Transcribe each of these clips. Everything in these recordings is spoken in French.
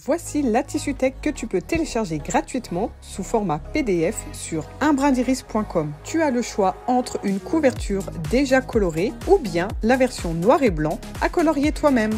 Voici la Tissu Tech que tu peux télécharger gratuitement sous format PDF sur unbrindiris.com. Tu as le choix entre une couverture déjà colorée ou bien la version noir et blanc à colorier toi-même.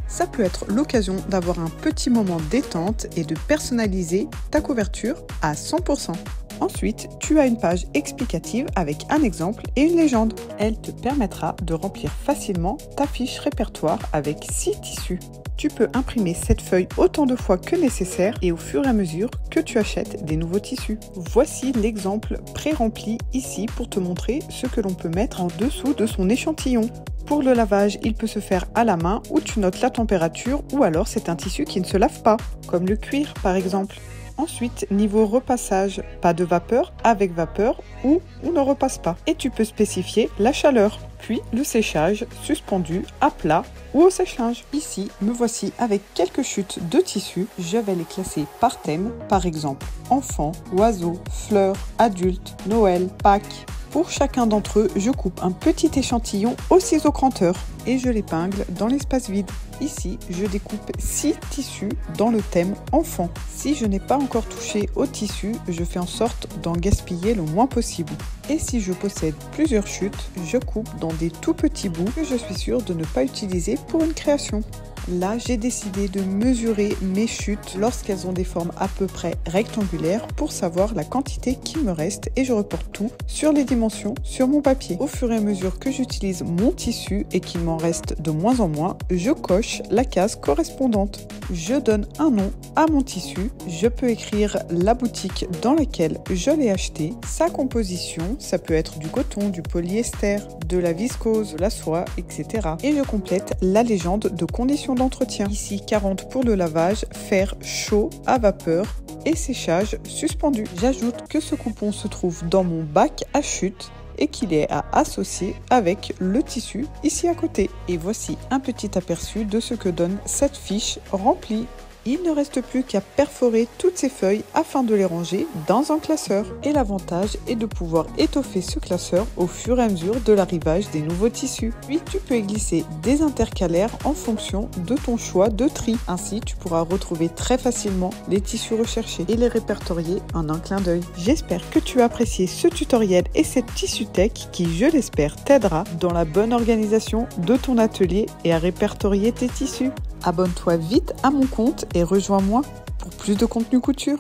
Ça peut être l'occasion d'avoir un petit moment détente et de personnaliser ta couverture à 100%. Ensuite, tu as une page explicative avec un exemple et une légende. Elle te permettra de remplir facilement ta fiche répertoire avec 6 tissus. Tu peux imprimer cette feuille autant de fois que nécessaire et au fur et à mesure que tu achètes des nouveaux tissus. Voici l'exemple pré-rempli ici pour te montrer ce que l'on peut mettre en dessous de son échantillon. Pour le lavage, il peut se faire à la main où tu notes la température ou alors c'est un tissu qui ne se lave pas, comme le cuir par exemple. Ensuite, niveau repassage, pas de vapeur, avec vapeur ou on ne repasse pas. Et tu peux spécifier la chaleur, puis le séchage suspendu à plat ou au sèche-linge. Ici, me voici avec quelques chutes de tissus. Je vais les classer par thème, par exemple enfant, oiseau, fleurs, adulte, Noël, Pâques. Pour chacun d'entre eux, je coupe un petit échantillon au ciseau cranteur et je l'épingle dans l'espace vide. Ici, je découpe 6 tissus dans le thème enfant. Si je n'ai pas encore touché au tissu, je fais en sorte d'en gaspiller le moins possible. Et si je possède plusieurs chutes, je coupe dans des tout petits bouts que je suis sûre de ne pas utiliser pour une création. Là, j'ai décidé de mesurer mes chutes lorsqu'elles ont des formes à peu près rectangulaires pour savoir la quantité qui me reste et je reporte tout sur les dimensions sur mon papier. Au fur et à mesure que j'utilise mon tissu et qu'il m'en reste de moins en moins, je coche la case correspondante. Je donne un nom à mon tissu, je peux écrire la boutique dans laquelle je l'ai acheté, sa composition, ça peut être du coton, du polyester, de la viscose, de la soie, etc. Et je complète la légende de conditions d'entretien. Ici 40 pour le lavage, fer chaud à vapeur et séchage suspendu. J'ajoute que ce coupon se trouve dans mon bac à chute et qu'il est à associer avec le tissu ici à côté. Et voici un petit aperçu de ce que donne cette fiche remplie. Il ne reste plus qu'à perforer toutes ces feuilles afin de les ranger dans un classeur. Et l'avantage est de pouvoir étoffer ce classeur au fur et à mesure de l'arrivage des nouveaux tissus. Puis tu peux y glisser des intercalaires en fonction de ton choix de tri. Ainsi, tu pourras retrouver très facilement les tissus recherchés et les répertorier en un clin d'œil. J'espère que tu as apprécié ce tutoriel et cette Tissu Tech qui, je l'espère, t'aidera dans la bonne organisation de ton atelier et à répertorier tes tissus. Abonne-toi vite à mon compte et rejoins-moi pour plus de contenu couture.